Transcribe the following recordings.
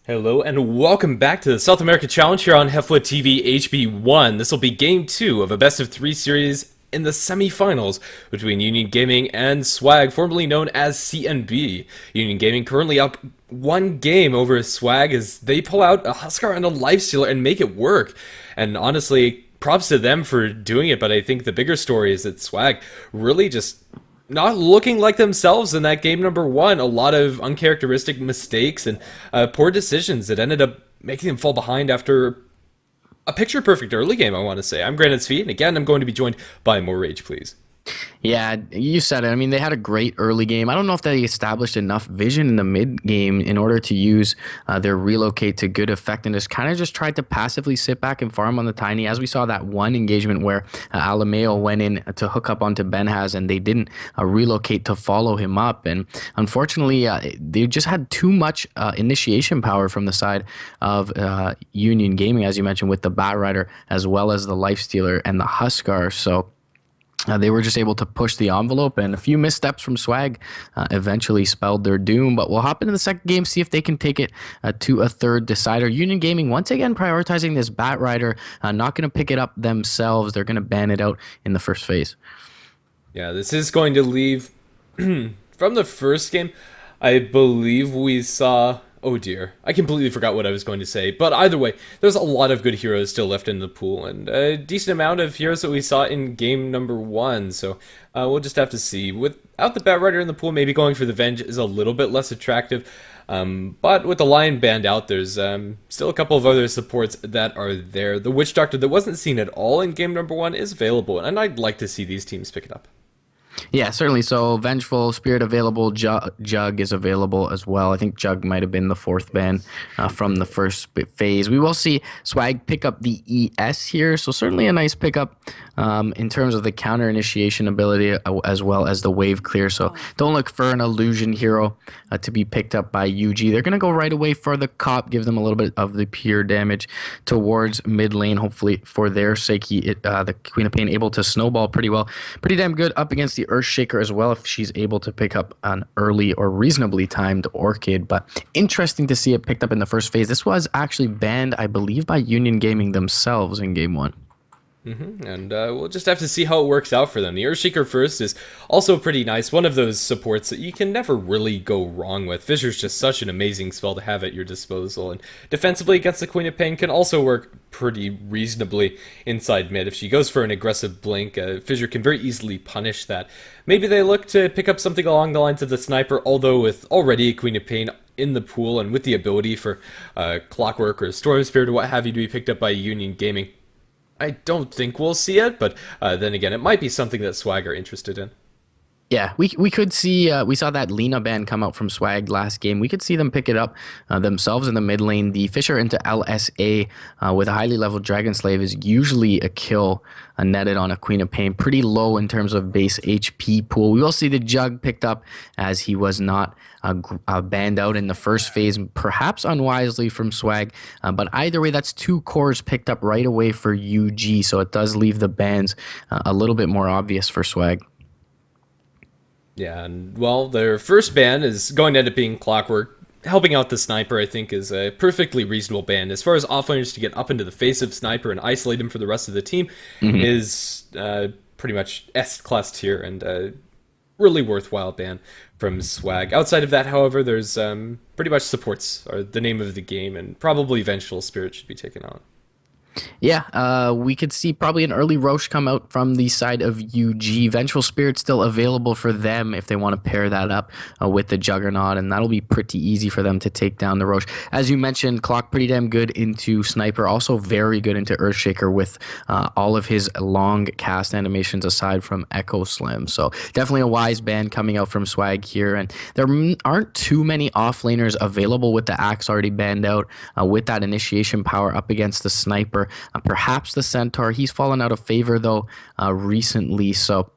Hello and welcome back to the South America Challenge here on HeflaTV HB1. This will be game 2 of a best of 3 series in the semifinals between Union Gaming and Swag, formerly known as CNB. Union Gaming currently up one game over Swag as they pull out a Huskar and a Lifestealer and make it work. And honestly, props to them for doing it, but I think the bigger story is that Swag really just not looking like themselves in that game number 1. A lot of uncharacteristic mistakes and poor decisions that ended up making them fall behind after a picture-perfect early game, I want to say. I'm Granite's Feet, and again, I'm going to be joined by More Rage, please. Yeah, you said it. I mean, they had a great early game. I don't know if they established enough vision in the mid game in order to use their relocate to good effect, and just tried to passively sit back and farm on the tiny. As we saw that one engagement where Alameo went in to hook up onto Benhaz, and they didn't relocate to follow him up. And unfortunately, they just had too much initiation power from the side of Union Gaming, as you mentioned, with the Bat Rider as well as the Lifestealer and the Huskar. So they were just able to push the envelope, and a few missteps from Swag eventually spelled their doom. But we'll hop into the second game, see if they can take it to a third decider. Union Gaming, once again, prioritizing this Bat Rider, not going to pick it up themselves. They're going to ban it out in the first phase. Yeah, this is going to leave... From the first game, I believe we saw... Oh dear, I completely forgot what I was going to say. But either way, there's a lot of good heroes still left in the pool, and a decent amount of heroes that we saw in game number 1. So we'll just have to see. Without the Bat Rider in the pool, maybe going for the Venge is a little bit less attractive. But with the Lion banned out, there's still a couple of other supports that are there. The Witch Doctor that wasn't seen at all in game number 1 is available, and I'd like to see these teams pick it up. Yeah, certainly. So Vengeful Spirit available, Jug is available as well. I think Jug might have been the fourth ban from the first phase. We will see Swag pick up the ES here, so certainly a nice pickup in terms of the counter initiation ability as well as the wave clear. So don't look for an illusion hero to be picked up by UG. They're going to go right away for the Cop, give them a little bit of the pure damage towards mid lane, hopefully for their sake. The Queen of Pain able to snowball pretty well. Pretty damn good up against the Earthshaker as well if she's able to pick up an early or reasonably timed Orchid. But interesting to see it picked up in the first phase. This was actually banned, I believe, by Union Gaming themselves in game 1. And we'll just have to see how it works out for them. The Earthshaker first is also pretty nice. One of those supports that you can never really go wrong with. Fissure's just such an amazing spell to have at your disposal. And defensively against the Queen of Pain can also work pretty reasonably inside mid. If she goes for an aggressive blink, Fissure can very easily punish that. Maybe they look to pick up something along the lines of the Sniper, although with already a Queen of Pain in the pool and with the ability for Clockwork or Storm Spirit or what have you to be picked up by Union Gaming, I don't think we'll see it, but then again, it might be something that Swag are interested in. Yeah, we could see, we saw that Lena ban come out from Swag last game. We could see them pick it up themselves in the mid lane. The Fissure into LSA with a highly leveled Dragon Slave is usually a kill netted on a Queen of Pain. Pretty low in terms of base HP pool. We will see the Jug picked up as he was not banned out in the first phase, perhaps unwisely from Swag. But either way, that's 2 cores picked up right away for UG, so it does leave the bans a little bit more obvious for Swag. Yeah, and well, their first ban is going to end up being Clockwork. Helping out the Sniper, I think, is a perfectly reasonable ban. As far as offlaners to get up into the face of Sniper and isolate him for the rest of the team is pretty much S-class tier and really worthwhile ban from Swag. Outside of that, however, there's pretty much supports are the name of the game, and probably Vengeful Spirit should be taken on. Yeah, we could see probably an early Roche come out from the side of UG. Vengeful Spirit still available for them if they want to pair that up with the Juggernaut, and that'll be pretty easy for them to take down the Roche. As you mentioned, Clock pretty damn good into Sniper, also very good into Earthshaker with all of his long cast animations aside from Echo Slam. So definitely a wise ban coming out from Swag here, and there aren't too many offlaners available with the Axe already banned out with that initiation power up against the Sniper. Perhaps the Centaur. He's fallen out of favor, though, recently, so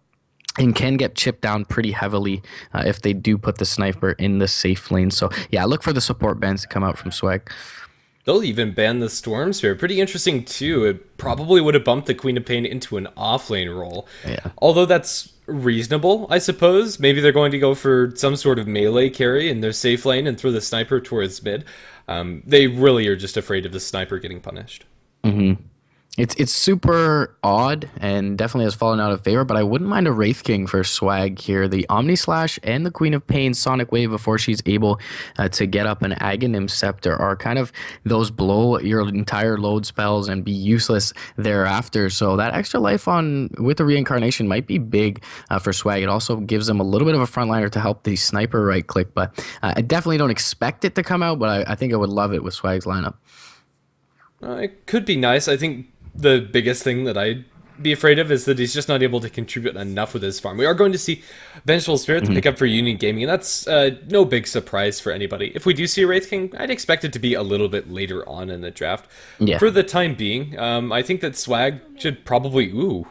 and can get chipped down pretty heavily if they do put the Sniper in the safe lane. So, yeah, look for the support bans to come out from Swag. They'll even ban the Storm Spirit. Pretty interesting too. It probably would have bumped the Queen of Pain into an offlane role. Yeah. Although that's reasonable, I suppose. Maybe they're going to go for some sort of melee carry in their safe lane and throw the sniper towards mid. They really are just afraid of the sniper getting punished. It's super odd and definitely has fallen out of favor, but I wouldn't mind a Wraith King for swag here. The Omni Slash and the Queen of Pain Sonic Wave before she's able to get up an Aghanim Scepter are kind of those blow your entire load spells and be useless thereafter. So that extra life on with the reincarnation might be big for swag. It also gives them a little bit of a frontliner to help the sniper right click, but I definitely don't expect it to come out, but I think I would love it with swag's lineup. It could be nice. I think the biggest thing that I'd be afraid of is that he's just not able to contribute enough with his farm. We are going to see Vengeful Spirit to pick up for Union Gaming, and that's no big surprise for anybody. If we do see a Wraith King, I'd expect it to be a little bit later on in the draft. Yeah. For the time being, I think that Swag should probably... Ooh.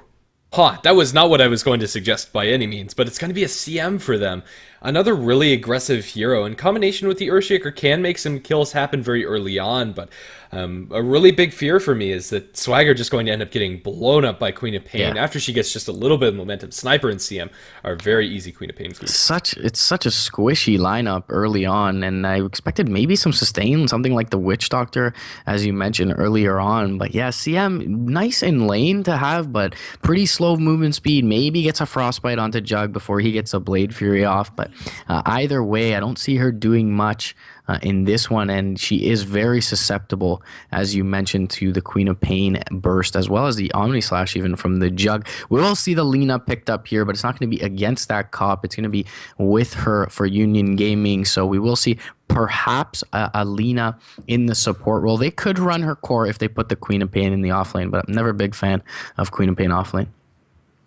That was not what I was going to suggest by any means, but it's going to be a CM for them. Another really aggressive hero, in combination with the Earthshaker, can make some kills happen very early on, but a really big fear for me is that Swagger just going to end up getting blown up by Queen of Pain after she gets just a little bit of momentum. Sniper and CM are very easy Queen of Pain food. It's such a squishy lineup early on, and I expected maybe some sustain, something like the Witch Doctor, as you mentioned earlier on. But yeah, CM, nice in lane to have, but pretty slow movement speed. Maybe gets a Frostbite onto Jug before he gets a Blade Fury off, but either way, I don't see her doing much in this one, and she is very susceptible, as you mentioned, to the Queen of Pain burst, as well as the Omni Slash even from the Jug. We will see the Lina picked up here, but it's not going to be against that cop. It's going to be with her for Union Gaming, so we will see perhaps a Lina in the support role. They could run her core if they put the Queen of Pain in the offlane, but I'm never a big fan of Queen of Pain offlane.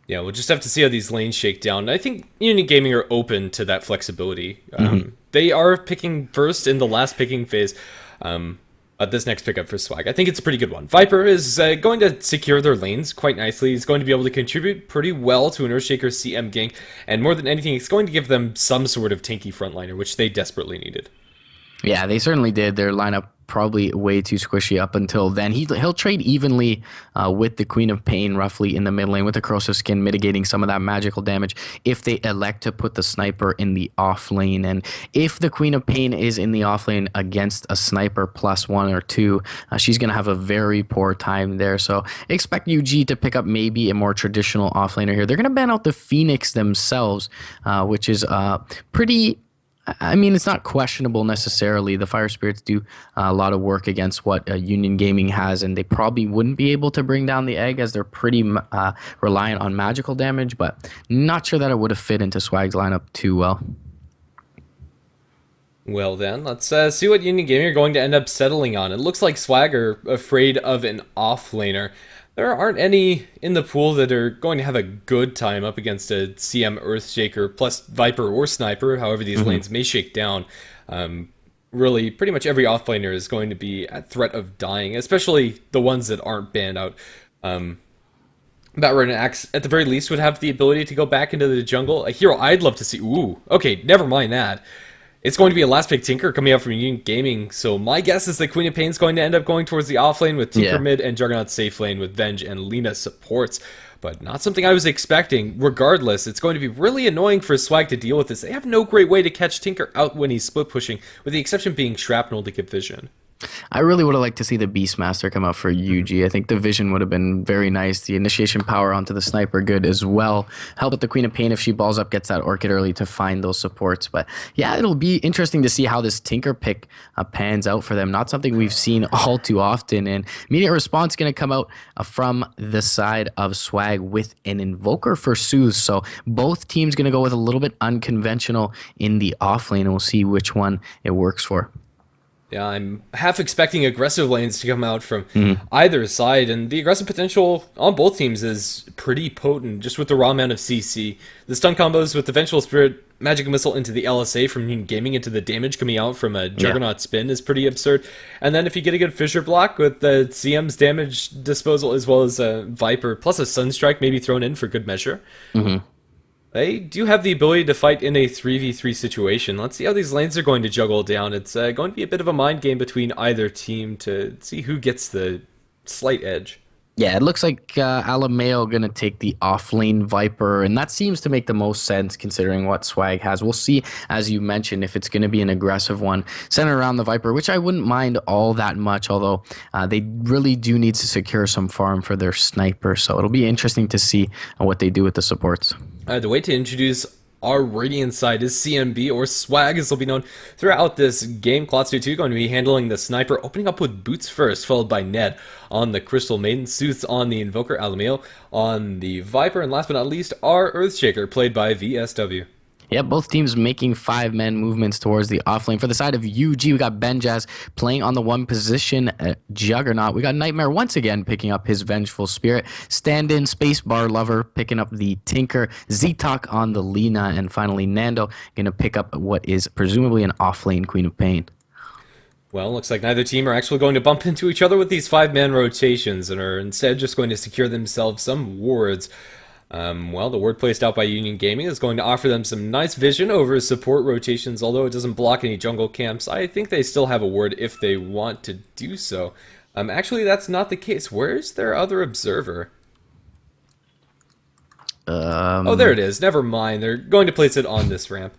Yeah, we'll just have to see how these lanes shake down. I think Union Gaming are open to that flexibility. They are picking first in the last picking phase at this next pickup for Swag. I think it's a pretty good one. Viper is going to secure their lanes quite nicely. He's going to be able to contribute pretty well to an Earthshaker CM gank, and more than anything, it's going to give them some sort of tanky frontliner, which they desperately needed. Yeah, they certainly did. Their lineup probably way too squishy up until then. He'll trade evenly with the Queen of Pain roughly in the mid lane with the Corrosive Skin mitigating some of that magical damage if they elect to put the sniper in the off lane. And if the Queen of Pain is in the off lane against a sniper +1 or 2, she's going to have a very poor time there. So expect UG to pick up maybe a more traditional off laner here. They're going to ban out the Phoenix themselves, which is pretty... I mean, it's not questionable necessarily. The Fire Spirits do a lot of work against what Union Gaming has, and they probably wouldn't be able to bring down the egg as they're pretty reliant on magical damage, but not sure that it would have fit into Swag's lineup too well. Well then, let's see what Union Gaming are going to end up settling on. It looks like Swag are afraid of an offlaner. There aren't any in the pool that are going to have a good time up against a CM Earthshaker plus Viper or Sniper, however these lanes may shake down. Really, pretty much every offlaner is going to be at threat of dying, especially the ones that aren't banned out. Batrun and Axe, at the very least, would have the ability to go back into the jungle. A hero I'd love to see... Ooh, okay, never mind that. It's going to be a last pick Tinker coming out from Union Gaming, so my guess is that Queen of Pain is going to end up going towards the off lane with Tinker mid and Juggernaut safe lane with Venge and Lina supports. But not something I was expecting. Regardless, it's going to be really annoying for Swag to deal with this. They have no great way to catch Tinker out when he's split pushing, with the exception being Shrapnel to give vision. I really would have liked to see the Beastmaster come out for UG. I think the vision would have been very nice. The initiation power onto the sniper good as well. Help with the Queen of Pain if she balls up, gets that Orchid early to find those supports. But yeah, it'll be interesting to see how this Tinker pick pans out for them. Not something we've seen all too often. And immediate response going to come out from the side of Swag with an Invoker for Soothe. So both teams going to go with a little bit unconventional in the off lane, and we'll see which one it works for. Yeah, I'm half expecting aggressive lanes to come out from either side, and the aggressive potential on both teams is pretty potent, just with the raw amount of CC. The stun combos with the Vengeful Spirit, Magic Missile into the LSA from Union Gaming into the damage coming out from a Juggernaut spin is pretty absurd. And then if you get a good Fissure block with the CM's damage disposal as well as a Viper, plus a Sunstrike maybe thrown in for good measure. They do have the ability to fight in a 3v3 situation. Let's see how these lanes are going to juggle down. It's going to be a bit of a mind game between either team to see who gets the slight edge. Yeah, it looks like Alameo going to take the off-lane Viper, and that seems to make the most sense considering what Swag has. We'll see, as you mentioned, if it's going to be an aggressive one centered around the Viper, which I wouldn't mind all that much, although they really do need to secure some farm for their sniper, so it'll be interesting to see what they do with the supports. The way to introduce our Radiant side is CNB, or Swag as they'll be known throughout this game. Klotz2 going to be handling the sniper, opening up with Boots first, followed by Ned on the Crystal Maiden, Sooths on the Invoker, Alameo on the Viper, and last but not least, our Earthshaker, played by VSW. Yeah, both teams making 5-man movements towards the offlane. For the side of UG, we got Benjaz playing on the one position Juggernaut. We got Nightmare once again picking up his Vengeful Spirit. Stand-in Spacebar Lover picking up the Tinker. Z-Talk on the Lina. And finally, Nando going to pick up what is presumably an offlane Queen of Pain. Well, looks like neither team are actually going to bump into each other with these 5-man rotations and are instead just going to secure themselves some wards. Well, the ward placed out by Union Gaming is going to offer them some nice vision over support rotations, although it doesn't block any jungle camps. I think they still have a ward if they want to do so. Actually, that's not the case. Where's their other observer? Oh, there it is. Never mind. They're going to place it on this ramp.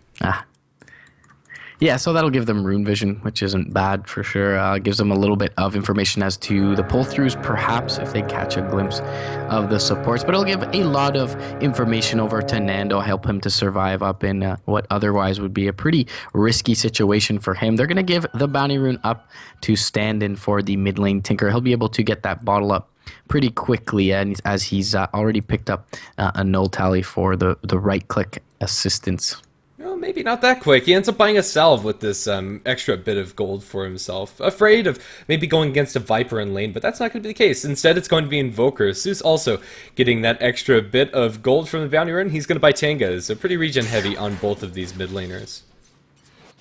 Yeah, so that'll give them rune vision, which isn't bad for sure. Gives them a little bit of information as to the pull-throughs, perhaps, if they catch a glimpse of the supports. But it'll give a lot of information over to Nando, help him to survive up in what otherwise would be a pretty risky situation for him. They're going to give the bounty rune up to stand in for the mid lane Tinker. He'll be able to get that bottle up pretty quickly, and as he's already picked up a null tally for the right-click assistance. Well, maybe not that quick. He ends up buying a salve with this extra bit of gold for himself. Afraid of maybe going against a Viper in lane, but that's not going to be the case. Instead, it's going to be Invoker. Zeus also getting that extra bit of gold from the bounty run. He's going to buy Tanga, so pretty regen heavy on both of these mid laners.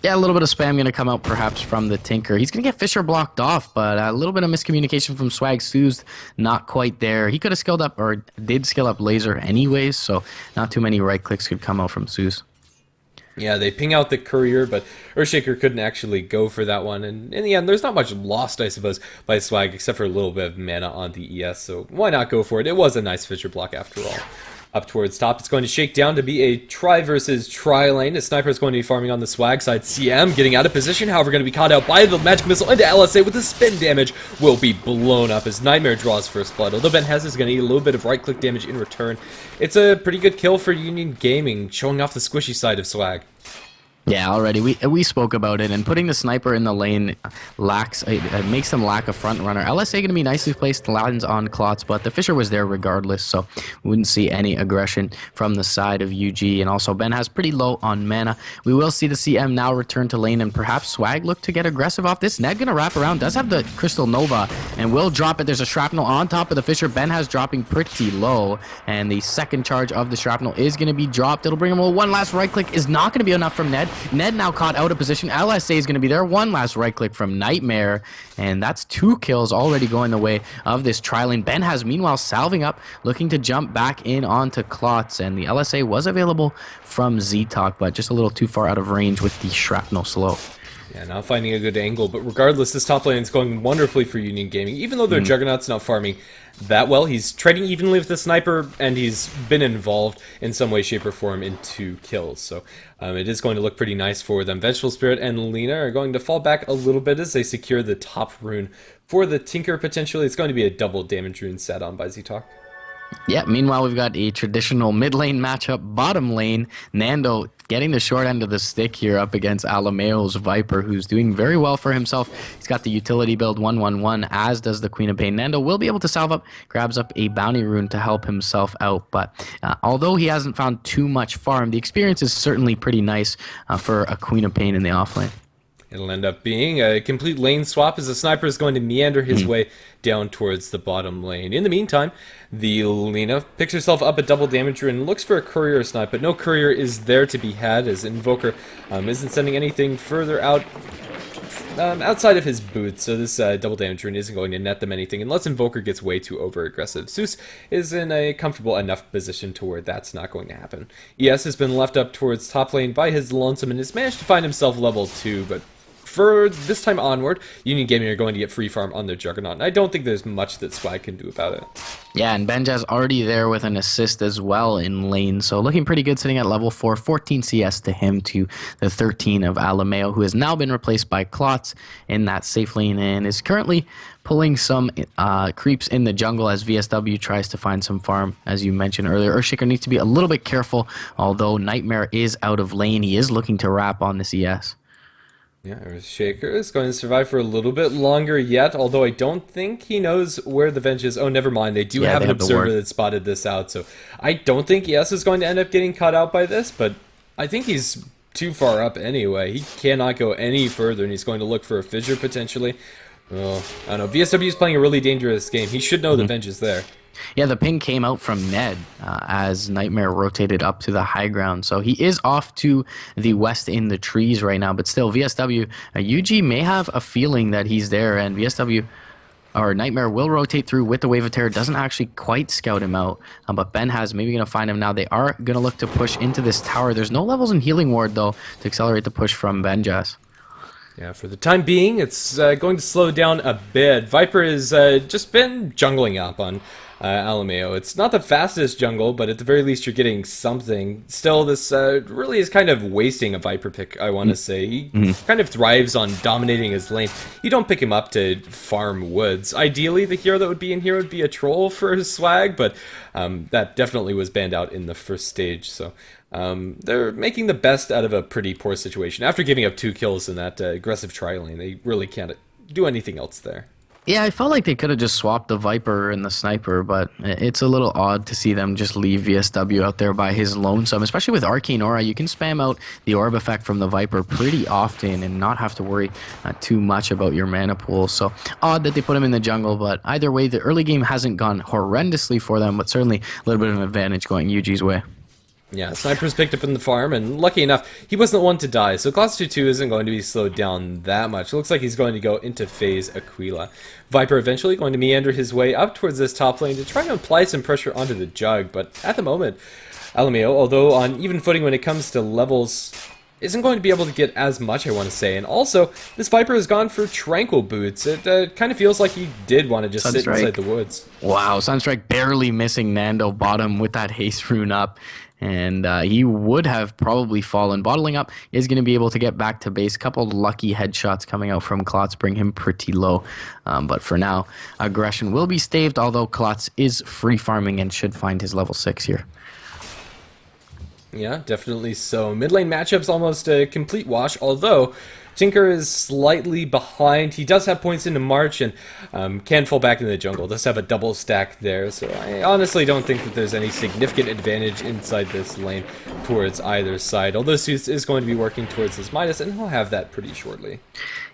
Yeah, a little bit of spam going to come out perhaps from the Tinker. He's going to get Fisher blocked off, but a little bit of miscommunication from Swag. Sue's not quite there. He could have skilled up, or did skill up Laser anyways, so not too many right clicks could come out from Sue's. Yeah, they ping out the courier, but Earthshaker couldn't actually go for that one. And in the end, there's not much lost, I suppose, by Swag, except for a little bit of mana on the ES. So why not go for it? It was a nice Fisher block after all. Up towards top, it's going to shake down to be a try versus try lane. A sniper is going to be farming on the Swag side. CM getting out of position, however, going to be caught out by the magic missile into LSA with the spin damage. Will be blown up as Nightmare draws first blood. Although Ben Hez is going to eat a little bit of right-click damage in return. It's a pretty good kill for Union Gaming, showing off the squishy side of Swag. Yeah, already we spoke about it, and putting the sniper in the lane makes them lack a front runner. LSA going to be nicely placed, lands on Klotz, but the Fisher was there regardless, so we wouldn't see any aggression from the side of UG. And also Ben has pretty low on mana. We will see the CM now return to lane, and perhaps Swag look to get aggressive off this. Ned going to wrap around, does have the Crystal Nova, and will drop it. There's a Shrapnel on top of the Fisher. Ben has dropping pretty low, and the second charge of the Shrapnel is going to be dropped. It'll bring him one last right click, is not going to be enough from Ned. Ned now caught out of position. LSA is going to be there. One last right click from Nightmare, and that's 2 kills already going the way of this tri-lane. Ben has meanwhile salving up, looking to jump back in onto Klotz, and the LSA was available from Z-Talk, but just a little too far out of range with the Shrapnel slow. Yeah, not finding a good angle, but regardless, this top lane is going wonderfully for Union Gaming. Even though their Juggernaut's not farming that well, he's trading evenly with the sniper, and he's been involved in some way, shape, or form in 2 kills. So it is going to look pretty nice for them. Vengeful Spirit and Lina are going to fall back a little bit as they secure the top rune for the Tinker, potentially. It's going to be a double damage rune set on by Z-Talk. Yeah, meanwhile, we've got a traditional mid lane matchup. Bottom lane, Nando getting the short end of the stick here up against Alameo's Viper, who's doing very well for himself. He's got the utility build 1-1-1, as does the Queen of Pain. Nando will be able to salve up, grabs up a bounty rune to help himself out. But although he hasn't found too much farm, the experience is certainly pretty nice for a Queen of Pain in the offlane. It'll end up being a complete lane swap as the sniper is going to meander his way down towards the bottom lane. In the meantime, the Lina picks herself up a double damage and looks for a courier snipe, but no courier is there to be had as Invoker isn't sending anything further out outside of his boots, so this double damage rune isn't going to net them anything unless Invoker gets way too over-aggressive. Zeus is in a comfortable enough position to where that's not going to happen. ES has been left up towards top lane by his Lonesome and has managed to find himself level 2, but for this time onward, Union Gaming are going to get free farm on their Juggernaut, and I don't think there's much that Swag can do about it. Yeah, and Benja's already there with an assist as well in lane, so looking pretty good sitting at level 4, 14 CS to him to the 13 of Alameo, who has now been replaced by Klotz in that safe lane and is currently pulling some creeps in the jungle as VSW tries to find some farm, as you mentioned earlier. Earthshaker needs to be a little bit careful, although Nightmare is out of lane. He is looking to wrap on this ES. Yeah, Earthshaker is going to survive for a little bit longer yet, although I don't think he knows where the Venge is. Oh, never mind. They do have an observer that spotted this out, so I don't think ES is going to end up getting caught out by this, but I think he's too far up anyway. He cannot go any further, and he's going to look for a fissure potentially. Oh, I don't know. VSW is playing a really dangerous game. He should know the Venge is there. Yeah, the ping came out from Ned as Nightmare rotated up to the high ground. So he is off to the west in the trees right now. But still, VSW, UG may have a feeling that he's there. And VSW, or Nightmare, will rotate through with the Wave of Terror. Doesn't actually quite scout him out. But Ben has maybe going to find him now. They are going to look to push into this tower. There's no levels in Healing Ward, though, to accelerate the push from Benjas. Yeah, for the time being, it's going to slow down a bit. Viper has just been jungling up on Alameo. It's not the fastest jungle, but at the very least you're getting something. Still, this really is kind of wasting a Viper pick, I want to say. He kind of thrives on dominating his lane. You don't pick him up to farm woods. Ideally, the hero that would be in here would be a troll for his Swag, but that definitely was banned out in the first stage, so... they're making the best out of a pretty poor situation. After giving up 2 kills in that aggressive tri-lane, they really can't do anything else there. Yeah, I felt like they could have just swapped the Viper and the Sniper, but it's a little odd to see them just leave VSW out there by his lonesome, especially with Arcane Aura. You can spam out the Orb effect from the Viper pretty often and not have to worry too much about your mana pool. So odd that they put him in the jungle, but either way, the early game hasn't gone horrendously for them, but certainly a little bit of an advantage going UG's way. Yeah, Sniper's picked up in the farm, and lucky enough, he wasn't the one to die, so Class 2-2 isn't going to be slowed down that much. It looks like he's going to go into phase Aquila. Viper eventually going to meander his way up towards this top lane to try to apply some pressure onto the Jug, but at the moment, Alameo, although on even footing when it comes to levels, isn't going to be able to get as much, I want to say. And also, this Viper has gone for Tranquil Boots. It kind of feels like he did want to just sit inside the woods. Wow, Sunstrike barely missing Nando bottom with that haste rune up. And he would have probably fallen. Bottling up is going to be able to get back to base. Couple lucky headshots coming out from Klotz bring him pretty low. But for now, aggression will be staved, although Klotz is free farming and should find his level 6 here. Yeah, definitely so. Mid lane matchup's almost a complete wash, although Tinker is slightly behind. He does have points into March and can fall back in the jungle. Does have a double stack there, so I honestly don't think that there's any significant advantage inside this lane towards either side. Although Zeus is going to be working towards his Midas, and he'll have that pretty shortly.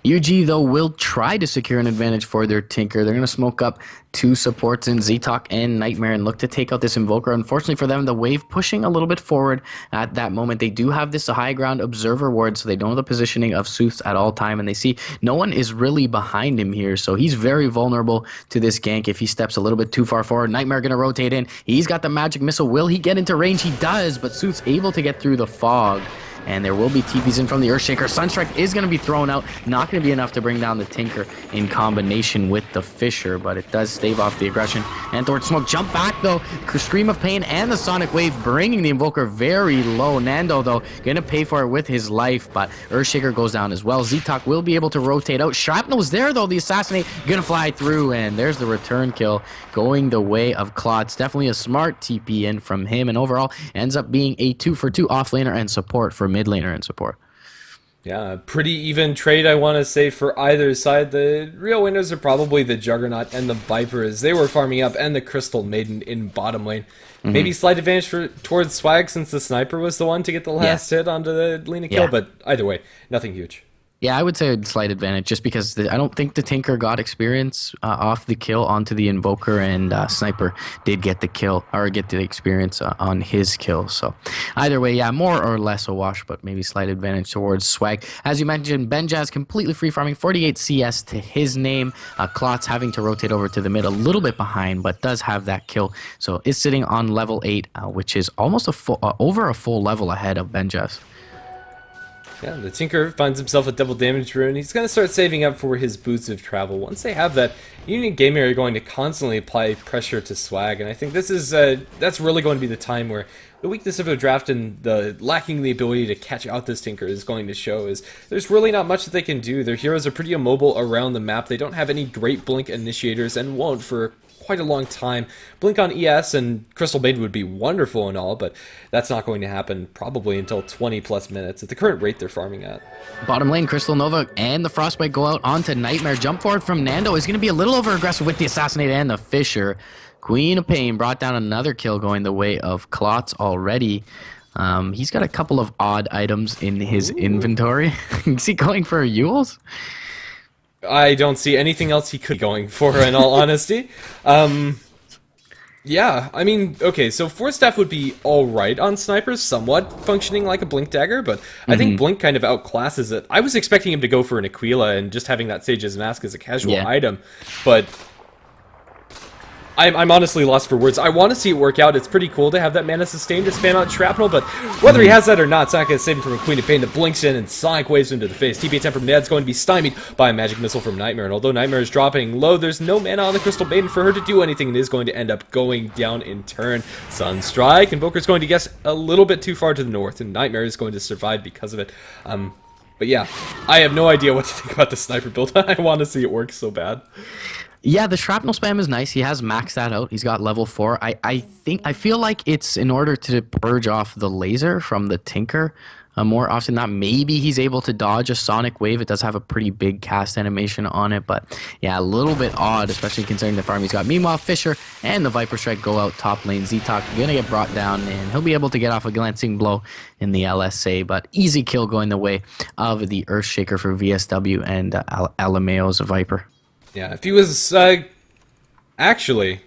UG, though, will try to secure an advantage for their Tinker. They're going to smoke up 2 supports in Zetok and Nightmare and look to take out this Invoker. Unfortunately for them, the wave pushing a little bit forward at that moment. They do have this high ground observer ward, so they know the positioning of Sooths at all time, and they see no one is really behind him here, so he's very vulnerable to this gank if he steps a little bit too far forward. Nightmare going to rotate in. He's got the magic missile. Will he get into range? He does, but Sooths able to get through the fog. And there will be TPs in from the Earthshaker. Sunstrike is going to be thrown out. Not going to be enough to bring down the Tinker in combination with the Fisher, but it does stave off the aggression. And Thor Smoke jump back, though. Scream of Pain and the Sonic Wave bringing the Invoker very low. Nando, though, going to pay for it with his life, but Earthshaker goes down as well. Zetok will be able to rotate out. Shrapnel's there, though. The Assassinate going to fly through, and there's the return kill going the way of Klotz. Definitely a smart TP in from him, and overall ends up being a 2-for-2 offlaner and support for mid laner and support. Yeah, pretty even trade, I want to say, for either side. The real winners are probably the Juggernaut and the Viper, as they were farming up, and the Crystal Maiden in bottom lane. Maybe slight advantage towards Swag, since the Sniper was the one to get the last hit onto the Lena kill, but either way, nothing huge. Yeah, I would say a slight advantage just because I don't think the Tinker got experience off the kill onto the Invoker, and Sniper did get the kill or get the experience on his kill. So either way, yeah, more or less a wash, but maybe slight advantage towards Swag. As you mentioned, Benjaz completely free farming, 48 CS to his name. Klotz having to rotate over to the mid a little bit behind, but does have that kill. So is sitting on level 8, which is almost a full, over a full level ahead of Benjaz. Yeah, the Tinker finds himself a double damage rune. He's going to start saving up for his boots of travel. Once they have that, Union Gaming are going to constantly apply pressure to Swag, and I think this is that's really going to be the time where the weakness of the draft and the lacking the ability to catch out this Tinker is going to show. Is there's really not much that they can do. Their heroes are pretty immobile around the map. They don't have any great blink initiators and won't for quite a long time. Blink on ES and Crystal Maiden would be wonderful and all, but that's not going to happen probably until 20 plus minutes at the current rate they're farming at. Bottom lane, Crystal Nova and the Frostbite go out onto Nightmare. Jump forward from Nando is going to be a little over aggressive with the Assassinate and the Fisher. Queen of Pain brought down another kill going the way of Klotz already. He's got a couple of odd items in his inventory. Is he going for Yules? I don't see anything else he could be going for, in all honesty. Yeah, I mean, okay, so Force Staff would be alright on Snipers, somewhat functioning like a Blink Dagger, but I think Blink kind of outclasses it. I was expecting him to go for an Aquila and just having that Sage's Mask as a casual item, but I'm honestly lost for words. I want to see it work out. It's pretty cool to have that mana sustain to spam out Shrapnel, but whether he has that or not, it's not going to save him from a Queen of Pain that blinks in and Sonic waves him to the face. TP attempt from Ned's going to be stymied by a Magic Missile from Nightmare, and although Nightmare is dropping low, there's no mana on the Crystal Maiden for her to do anything, and is going to end up going down in turn. Sunstrike, Invoker's going to guess a little bit too far to the north, and Nightmare is going to survive because of it. But yeah, I have no idea what to think about the Sniper build. I want to see it work so bad. Yeah, the Shrapnel spam is nice. He has maxed that out. He's got level 4. I feel like it's in order to purge off the laser from the Tinker more often than not. Maybe he's able to dodge a Sonic Wave. It does have a pretty big cast animation on it, but yeah, a little bit odd, especially considering the farm he's got. Meanwhile, Fisher and the Viper Strike go out top lane. Z-Talk gonna get brought down, and he'll be able to get off a glancing blow in the LSA, but easy kill going the way of the Earthshaker for VSW and Alameo's Viper. Yeah, if he was, actually,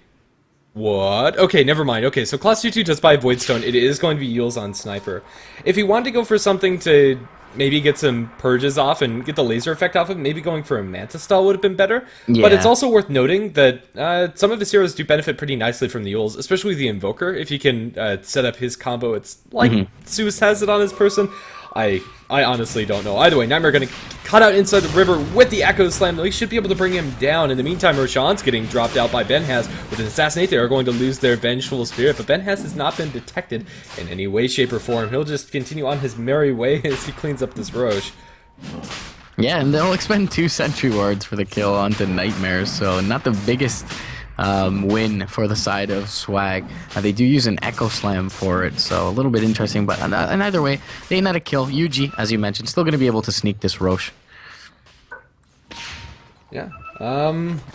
what? Okay, never mind. Okay, so Class 2-2 does buy Voidstone. It is going to be Yules on Sniper. If he wanted to go for something to maybe get some purges off and get the laser effect off of it, maybe going for a Manta Style would have been better. Yeah. But it's also worth noting that some of his heroes do benefit pretty nicely from the Yules, especially the Invoker. If you can set up his combo, it's like Zeus has it on his person. I honestly don't know. Either way, Nightmare going to cut out inside the river with the Echo Slam. They should be able to bring him down. In the meantime, Roshan's getting dropped out by Benhaz. With an Assassinate, they are going to lose their Vengeful Spirit, but Benhaz has not been detected in any way, shape, or form. He'll just continue on his merry way as he cleans up this Roche. Yeah, and they'll expend 2 Sentry Wards for the kill onto Nightmare, so not the biggest win for the side of Swag. They do use an Echo Slam for it, so a little bit interesting, but in either way, they net a kill. UG, as you mentioned, still going to be able to sneak this Roche. Yeah.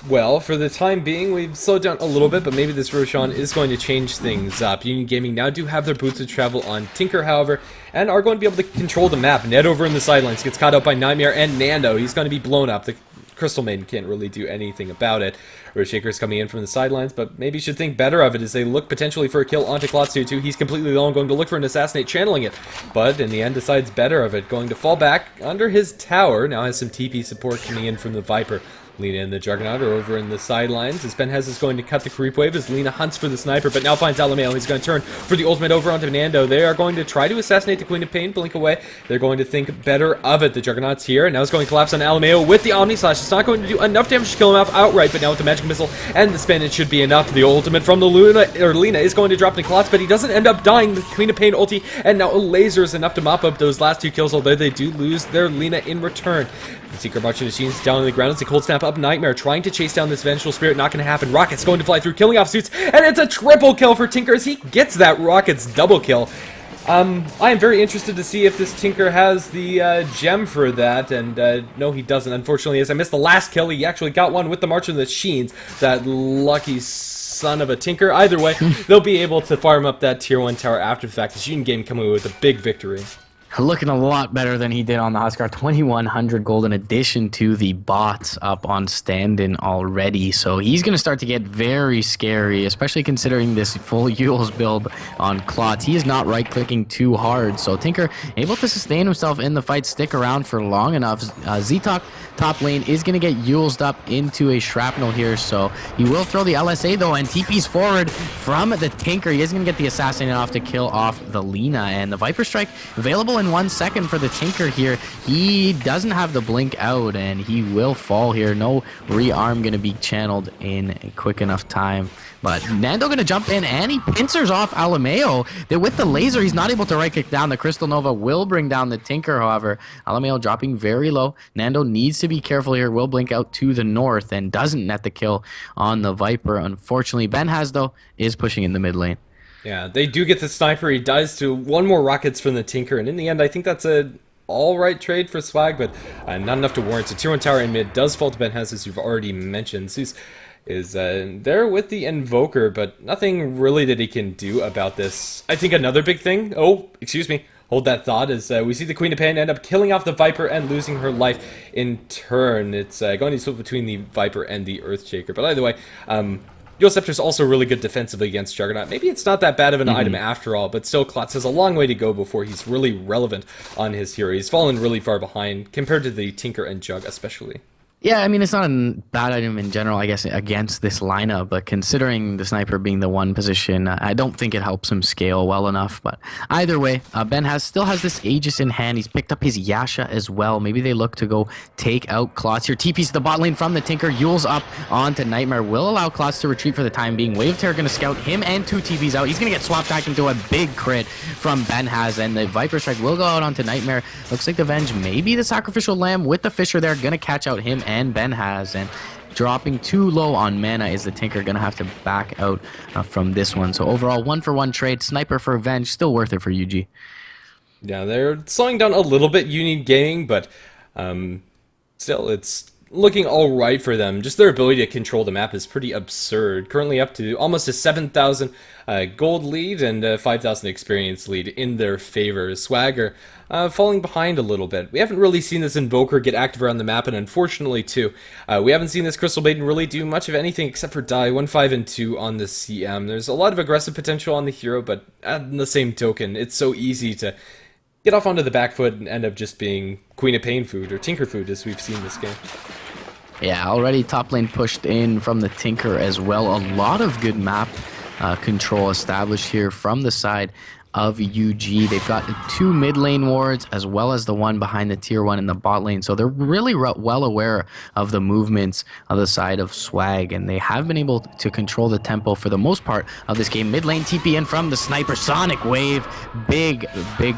Well, for the time being, we've slowed down a little bit, but maybe this Roshan is going to change things up. Union Gaming now do have their boots of travel on Tinker, however, and are going to be able to control the map. Ned over in the sidelines gets caught up by Nightmare and Nando. He's going to be blown up. The Crystal Maiden can't really do anything about it. Earthshaker's coming in from the sidelines, but maybe should think better of it as they look potentially for a kill onto Klotz 2-2. He's completely alone, going to look for an Assassinate, channeling it, but in the end decides better of it, going to fall back under his tower. Now has some TP support coming in from the Viper. Lina and the Juggernaut are over in the sidelines as Benhez is going to cut the creep wave as Lina hunts for the sniper, but now finds Alameo. He's going to turn for the ultimate over onto Nando. They are going to try to assassinate the Queen of Pain, blink away. They're going to think better of it. The Juggernaut's here, and now it's going to collapse on Alameo with the Omni Slash. It's not going to do enough damage to kill him off outright, but now with the Magic Missile and the spin, it should be enough. The ultimate from the Lina is going to drop the Klotz, but he doesn't end up dying. The Queen of Pain ulti, and now a laser is enough to mop up those last 2 kills, although they do lose their Lina in return. The Secret Marching Machines down on the ground as they cold snap up Nightmare, trying to chase down this Vengeful Spirit. Not going to happen. Rocket's going to fly through, killing off Suits, and it's a triple kill for Tinker as he gets that Rocket's double kill. I am very interested to see if this Tinker has the gem for that, and no, he doesn't, unfortunately, as I missed the last kill. He actually got one with the March of the Machines, that lucky son of a Tinker. Either way, they'll be able to farm up that tier 1 tower after the fact. This Union game coming away with a big victory. Looking a lot better than he did on the Huskar. 2,100 gold in addition to the bots up on stand-in already. So he's going to start to get very scary, especially considering this full Yules build on Klotz. He is not right-clicking too hard. So Tinker able to sustain himself in the fight, stick around for long enough. Z-Talk top lane is going to get Yulesed up into a shrapnel here. So he will throw the LSA though, and TP's forward from the Tinker. He is going to get the assassin off to kill off the Lina, and the Viper Strike available in 1 second for the Tinker here. He doesn't have the blink out, and he will fall here. No rearm going to be channeled in a quick enough time. But Nando going to jump in, and he pincers off Alameo. With the laser, he's not able to right-click down. The Crystal Nova will bring down the Tinker, however. Alameo dropping very low. Nando needs to be careful here. Will blink out to the north and doesn't net the kill on the Viper. Unfortunately, Benhaz, though, is pushing in the mid lane. Yeah, they do get the sniper. He dies to one more rockets from the Tinker, and in the end, I think that's a all-right trade for Swag, but not enough to warrant. So tier 1 tower in mid does fall to Benhaz, as you've already mentioned. Zeus is there with the Invoker, but nothing really that he can do about this. I think another big thing... Oh, excuse me. Hold that thought, as we see the Queen of Pain end up killing off the Viper and losing her life in turn. It's going to split between the Viper and the Earthshaker. But either way... Dual Scepter's also really good defensively against Juggernaut. Maybe it's not that bad of an item after all, but still, Klotz has a long way to go before he's really relevant on his hero. He's fallen really far behind compared to the Tinker and Jug especially. Yeah, I mean, it's not a bad item in general, I guess, against this lineup, but considering the sniper being the one position, I don't think it helps him scale well enough. But either way, still has this Aegis in hand. He's picked up his Yasha as well. Maybe they look to go take out Klotz here. TP's to the bot lane from the Tinker. Yules up onto Nightmare. Will allow Klotz to retreat for the time being. Wave Terror going to scout him and 2 TPs out. He's going to get swapped back into a big crit from Benhaz, and the Viper Strike will go out onto Nightmare. Looks like the Venge may be the Sacrificial Lamb with the Fisher there. Going to catch out him and Benhaz, and dropping too low on mana is the Tinker going to have to back out from this one. So overall, 1-for-1 trade. Sniper for Venge, still worth it for UG. Yeah, they're slowing down a little bit, Union Gaming, but still, it's looking all right for them. Just their ability to control the map is pretty absurd. Currently up to almost a 7,000 gold lead and a 5,000 experience lead in their favor. Swagger falling behind a little bit. We haven't really seen this Invoker get active around the map, and unfortunately, too, we haven't seen this Crystal Maiden really do much of anything except for die 1, 5, and 2 on the CM. There's a lot of aggressive potential on the hero, but on the same token, it's so easy to get off onto the back foot and end up just being Queen of Pain food, or Tinker food, as we've seen this game. Yeah, already top lane pushed in from the Tinker as well. A lot of good map control established here from the side of UG. They've got 2 mid lane wards as well as the one behind the tier 1 in the bot lane. So they're really well aware of the movements of the side of Swag, and they have been able to control the tempo for the most part of this game. Mid lane TP in from the Sniper. Sonic Wave. Big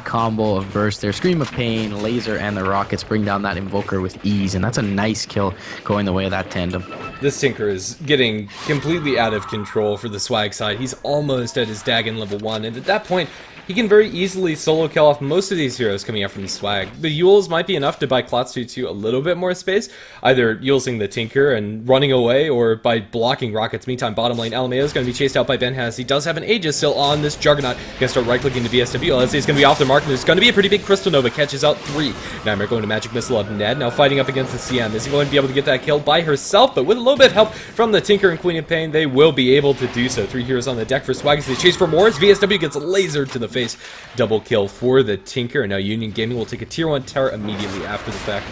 combo of burst there. Scream of Pain, Laser, and the Rockets bring down that Invoker with ease, and that's a nice kill going the way of that tandem. This Tinker is getting completely out of control for the Swag side. He's almost at his Dagon level 1, and at that point, he can very easily solo kill off most of these heroes coming out from the Swag. The Yules might be enough to buy Klotz to a little bit more space, either Yulesing the Tinker and running away, or by blocking Rockets. Meantime, bottom lane, Alameo is going to be chased out by Benhaz. He does have an Aegis still on this Juggernaut. Going to start right-clicking the VSW. Let's see, it's going to be off the mark, and there's going to be a pretty big Crystal Nova. Catches out 3. Nightmare going to Magic Missile of Ned, now fighting up against the CM. Is he going to be able to get that kill by herself? But with a little bit of help from the Tinker and Queen of Pain, they will be able to do so. 3 heroes on the deck for Swag as they chase for more. As VSW gets lasered to the face. Double kill for the Tinker, and now Union Gaming will take a tier 1 tower immediately after the fact.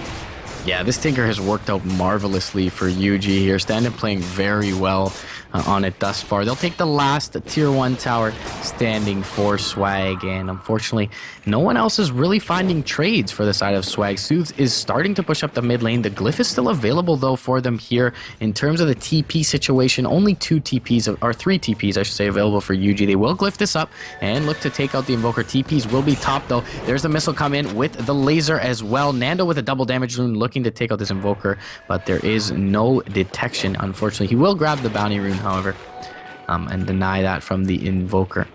Yeah, this Tinker has worked out marvelously for UG here. Stand-in playing very well on it thus far. They'll take the last tier 1 tower standing for Swag, and unfortunately, no one else is really finding trades for the side of Swag. Soothes is starting to push up the mid lane. The Glyph is still available, though, for them here. In terms of the TP situation, only 2 TPs, or 3 TPs, I should say, available for UG. They will Glyph this up and look to take out the Invoker. TPs will be top, though. There's the missile come in with the laser as well. Nando with a double damage rune looking to take out this Invoker, but there is no detection, unfortunately. He will grab the bounty rune, however, and deny that from the Invoker.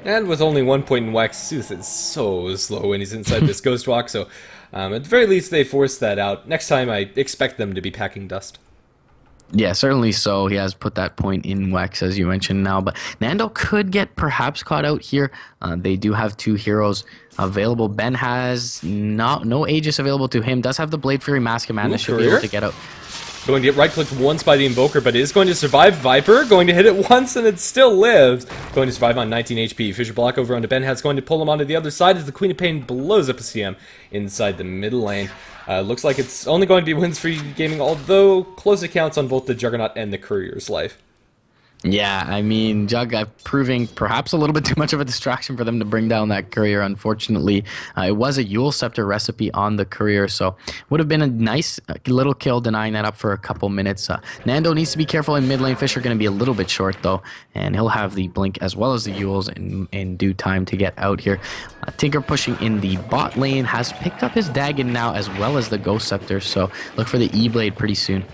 And with only 1 point in Wax, Sooth is so slow when he's inside this Ghost Walk, so at the very least they forced that out. Next time I expect them to be packing dust. Yeah, certainly so. He has put that point in Wex, as you mentioned now. But Nando could get perhaps caught out here. They do have two heroes available. Ben has no Aegis available to him. Does have the Blade Fury Mask of Madness. Should be able Career. to get out. Going to get right-clicked once by the Invoker, but is going to survive. Viper going to hit it once, and it still lives. Going to survive on 19 HP. Fissure block over onto Ben has going to pull him onto the other side as the Queen of Pain blows up a CM inside the middle lane. Looks like it's only going to be wins for UG Gaming, although close accounts on both the Juggernaut and the Courier's life. Yeah, I mean, Jug proving perhaps a little bit too much of a distraction for them to bring down that Courier, unfortunately. It was a Yule Scepter recipe on the Courier, so would have been a nice little kill, denying that up for a couple minutes. Nando needs to be careful in mid lane. Fisher going to be a little bit short, though, and he'll have the Blink as well as the Yules in due time to get out here. Tinker pushing in the bot lane, has picked up his Dagon now as well as the Ghost Scepter, so look for the E-Blade pretty soon.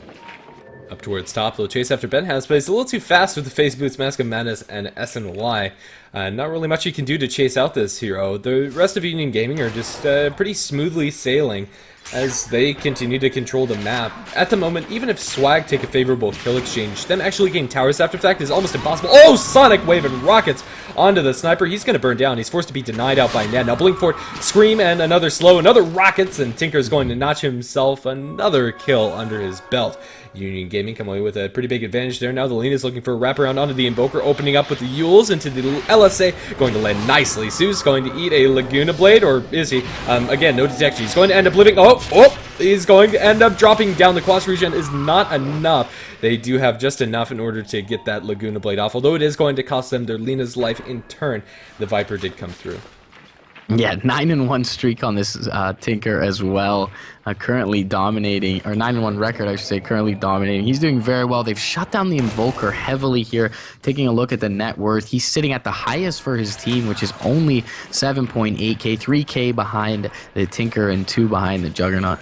Up towards top, they'll chase after Ben has, but he's a little too fast with the Phase Boots, Mask of Madness, and SNY. Not really much you can do to chase out this hero. The rest of Union Gaming are just pretty smoothly sailing as they continue to control the map. At the moment, even if Swag take a favorable kill exchange, them actually getting towers after fact is almost impossible. Oh, Sonic Wave and rockets onto the sniper. He's going to burn down. He's forced to be denied out by Ned. Now Blink Fort, Scream, and another slow, another rockets, and Tinker's going to notch himself another kill under his belt. Union Gaming come away with a pretty big advantage there. Now the lane is looking for a wraparound onto the Invoker, opening up with the Yules into the LSA, going to land nicely. Sue's going to eat a Laguna Blade, or is he? Again, no detection. He's going to end up living. Oh, he's going to end up dropping down. The Quas regen is not enough. They do have just enough in order to get that Laguna Blade off, although it is going to cost them their Lena's life in turn. The Viper did come through. Yeah, 9-1 streak on this Tinker as well. Currently dominating, or 9-1 record, I should say, currently dominating. He's doing very well. They've shut down the Invoker heavily here. Taking a look at the net worth, he's sitting at the highest for his team, which is only 7.8k, 3k behind the Tinker and 2 behind the Juggernaut.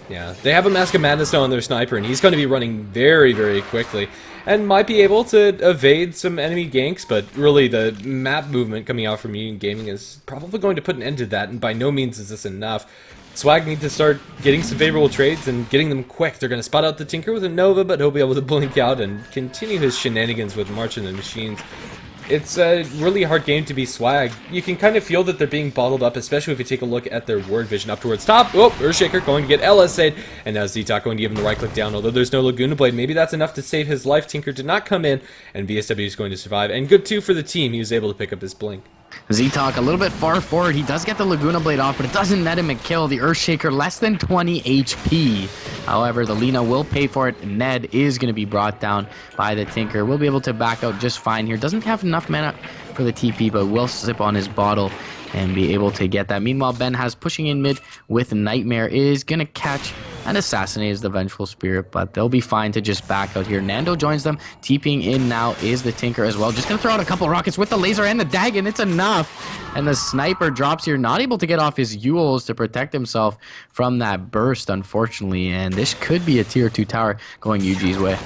Yeah, they have a Mask of Madness now on their sniper, and he's going to be running very, very quickly, and might be able to evade some enemy ganks, but really the map movement coming out from Union Gaming is probably going to put an end to that, and by no means is this enough. Swag need to start getting some favorable trades and getting them quick. They're going to spot out the Tinker with a Nova, but he'll be able to blink out and continue his shenanigans with March and the Machines. It's a really hard game to be Swag. You can kind of feel that they're being bottled up, especially if you take a look at their word vision up towards top. Oh, Earthshaker going to get LSA'd, and now Z-Talk going to give him the right click down, although there's no Laguna Blade. Maybe that's enough to save his life. Tinker did not come in, and VSW is going to survive. And good, too, for the team. He was able to pick up his blink. Z-Talk a little bit far forward. He does get the Laguna Blade off, but it doesn't net him a kill. The Earthshaker less than 20 HP. However, the Lina will pay for it. Ned is going to be brought down by the Tinker. We'll be able to back out just fine here. Doesn't have enough mana for the TP, but will sip on his bottle and be able to get that. Meanwhile, Ben has pushing in mid with Nightmare, is going to catch and assassinate as the Vengeful Spirit, but they'll be fine to just back out here. Nando joins them. TPing in now is the Tinker as well. Just going to throw out a couple rockets with the laser and the Dagon. It's enough. And the Sniper drops here, not able to get off his Yules to protect himself from that burst, unfortunately. And this could be a tier 2 tower going UG's way.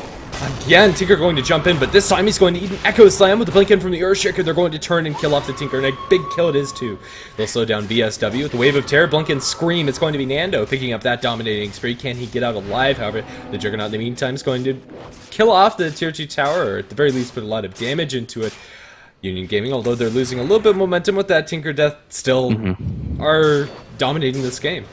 Again, Tinker going to jump in, but this time he's going to eat an Echo Slam with the blink in from the Earthshaker. They're going to turn and kill off the Tinker, and a big kill it is too. They'll slow down VSW with the Wave of Terror, blink and Scream. It's going to be Nando picking up that dominating spree. Can he get out alive? However, the Juggernaut in the meantime is going to kill off the tier 2 tower, or at the very least put a lot of damage into it. Union Gaming, although they're losing a little bit of momentum with that Tinker death, still are dominating this game.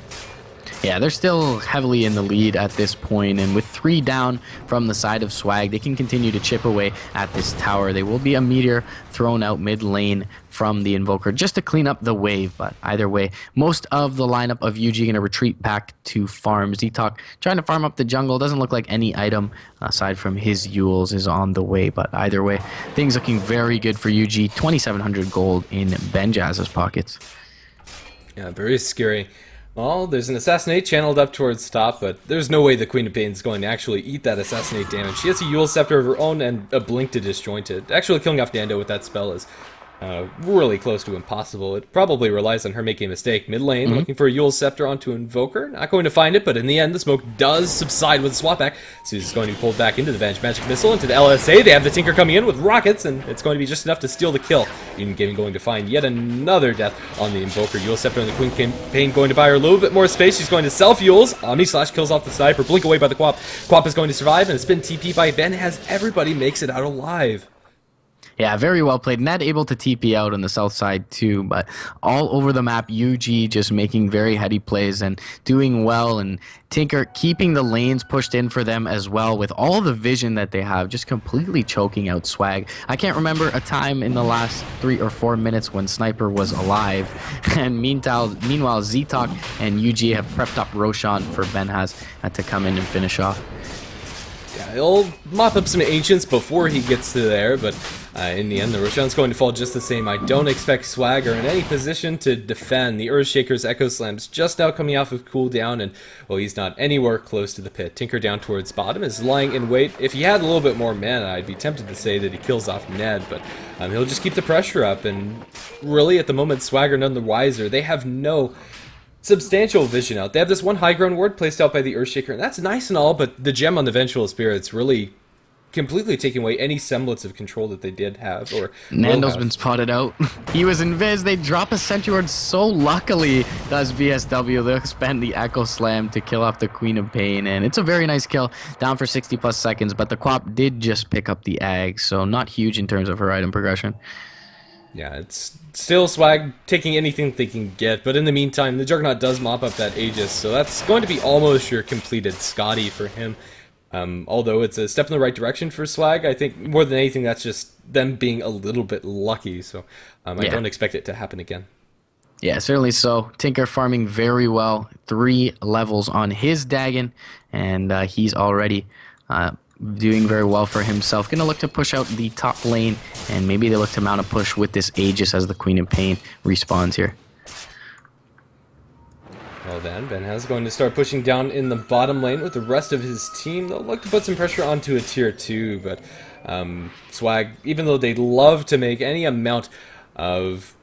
Yeah, they're still heavily in the lead at this point, and with 3 down from the side of Swag, they can continue to chip away at this tower. There will be a meteor thrown out mid lane from the Invoker just to clean up the wave, but either way, most of the lineup of UG going to retreat back to farm. Z-Talk trying to farm up the jungle. Doesn't look like any item aside from his Yules is on the way, but either way, things looking very good for UG. 2,700 gold in Benjaz's pockets. Yeah, very scary. Well, there's an Assassinate channeled up towards top, but there's no way the Queen of Pain is going to actually eat that Assassinate damage. She has a Yule Scepter of her own and a Blink to disjoint it. Actually killing off Nando with that spell is really close to impossible. It probably relies on her making a mistake. Mid lane, looking for a Yule's Scepter onto Invoker. Not going to find it, but in the end, the smoke does subside with a swap back. So he's going to be pulled back into the Vanish Magic Missile, into the LSA. They have the Tinker coming in with rockets, and it's going to be just enough to steal the kill. Union Gaming going to find yet another death on the Invoker. Yule's Scepter and the Queen Campaign going to buy her a little bit more space. She's going to self-Yules. Omni Slash kills off the Sniper. Blink away by the Quap. Quap is going to survive, and a spin TP by Ben has everybody makes it out alive. Yeah, very well played. Ned able to TP out on the south side too, but all over the map, UG just making very heady plays and doing well, and Tinker keeping the lanes pushed in for them as well with all the vision that they have, just completely choking out Swag. I can't remember a time in the last 3 or 4 minutes when Sniper was alive, and meanwhile Z-Talk and UG have prepped up Roshan for Benhaz to come in and finish off. Yeah, he'll mop up some Ancients before he gets to there, but in the end, the Roshan's going to fall just the same. I don't expect Swagger in any position to defend. The Earthshaker's Echo Slam's just now coming off of cooldown, and, well, he's not anywhere close to the pit. Tinker down towards bottom is lying in wait. If he had a little bit more mana, I'd be tempted to say that he kills off Ned, but he'll just keep the pressure up, and really, at the moment, Swagger none the wiser. They have no substantial vision out. They have this one high ground ward placed out by the Earthshaker, and that's nice and all, but the gem on the Vengeful Spirits really completely taking away any semblance of control that they did have. Or Nando's been spotted out. He was invis. They drop a sentry ward so luckily does VSW. They'll spend the Echo Slam to kill off the Queen of Pain, and it's a very nice kill, down for 60 plus seconds, but the Quap did just pick up the Ag, so not huge in terms of her item progression. Yeah, it's still Swag taking anything they can get, but in the meantime, the Juggernaut does mop up that Aegis, so that's going to be almost your completed Scotty for him. Although it's a step in the right direction for Swag, I think more than anything that's just them being a little bit lucky, so I don't expect it to happen again. Yeah, certainly so. Tinker farming very well, 3 levels on his Dagon, and he's already doing very well for himself. Gonna look to push out the top lane, and maybe they look to mount a push with this Aegis as the Queen of Pain respawns here. Well then, Benhaz going to start pushing down in the bottom lane with the rest of his team. They'll look to put some pressure onto a tier 2, but Swag, even though they'd love to make any amount of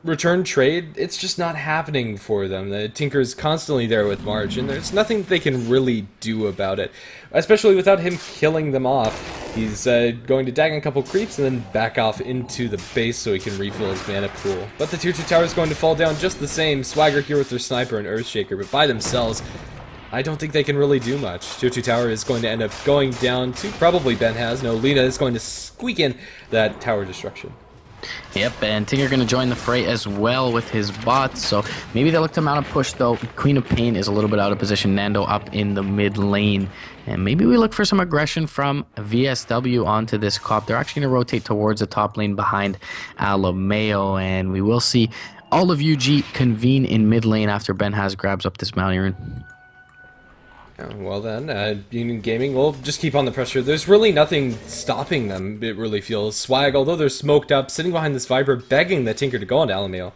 return trade, it's just not happening for them. The Tinker's constantly there with March, and there's nothing they can really do about it, especially without him killing them off. He's going to dag a couple creeps and then back off into the base so he can refill his mana pool. But the tier 2 tower is going to fall down just the same. Swagger here with their Sniper and Earthshaker, but by themselves, I don't think they can really do much. Tier 2 tower is going to end up going down to probably Benhaz. No, Lina is going to squeak in that tower destruction. Yep, and Tinker going to join the fray as well with his bots, so maybe they look to mount a push though. Queen of Pain is a little bit out of position. Nando up in the mid lane, and maybe we look for some aggression from VSW onto this Cop. They're actually going to rotate towards the top lane behind Alameo, and we will see all of UG convene in mid lane after Benhaz grabs up this Mounting Rune. Well then, Union Gaming will just keep on the pressure. There's really nothing stopping them, it really feels. Swag, although they're smoked up, sitting behind this Viper, begging the Tinker to go on Alameo.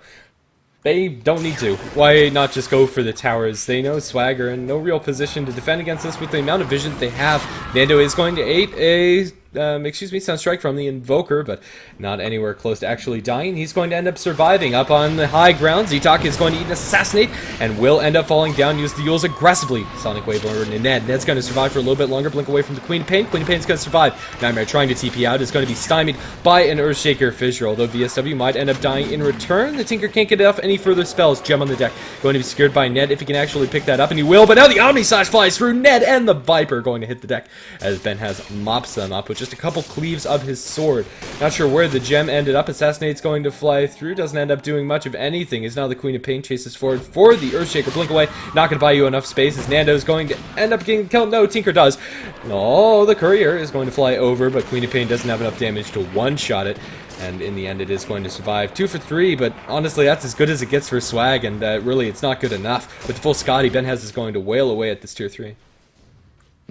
They don't need to. Why not just go for the towers? They know Swag are in no real position to defend against this with the amount of vision that they have. Nando is going to ait a Sunstrike from the Invoker, but not anywhere close to actually dying. He's going to end up surviving up on the high ground. Z-Talk is going to eat an Assassinate and will end up falling down, use the Yules aggressively. Sonic Wave over to Ned. Ned's going to survive for a little bit longer, blink away from the Queen of Pain. Queen of Pain's going to survive. Nightmare trying to TP out is going to be stymied by an Earthshaker Fissure, although VSW might end up dying in return. The Tinker can't get off any further spells. Gem on the deck. Going to be secured by Ned if he can actually pick that up, and he will, but now the Omni Slash flies through. Ned and the Viper going to hit the deck as Benhaz mops them up with just a couple cleaves of his sword. Not sure where the gem ended up. Assassinate's going to fly through. Doesn't end up doing much of anything. Is now the Queen of Pain chases forward for the Earthshaker. Blink away. Not going to buy you enough space as Nando's going to end up getting killed. No, Tinker does. No, the Courier is going to fly over, but Queen of Pain doesn't have enough damage to one-shot it. And in the end, it is going to survive. 2 for 3, but honestly, that's as good as it gets for Swag, and really, it's not good enough. With the full Scotty, Benhaz is going to wail away at this tier 3.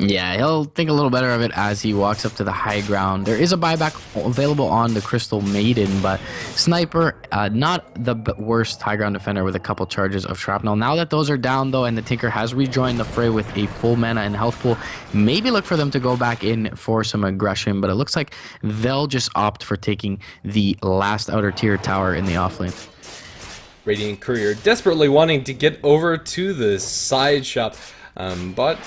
Yeah, he'll think a little better of it as he walks up to the high ground. There is a buyback available on the Crystal Maiden, but Sniper, not the worst high ground defender with a couple charges of shrapnel. Now that those are down, though, and the Tinker has rejoined the fray with a full mana and health pool, maybe look for them to go back in for some aggression, but it looks like they'll just opt for taking the last outer tier tower in the offlane. Radiant Courier desperately wanting to get over to the side shop, but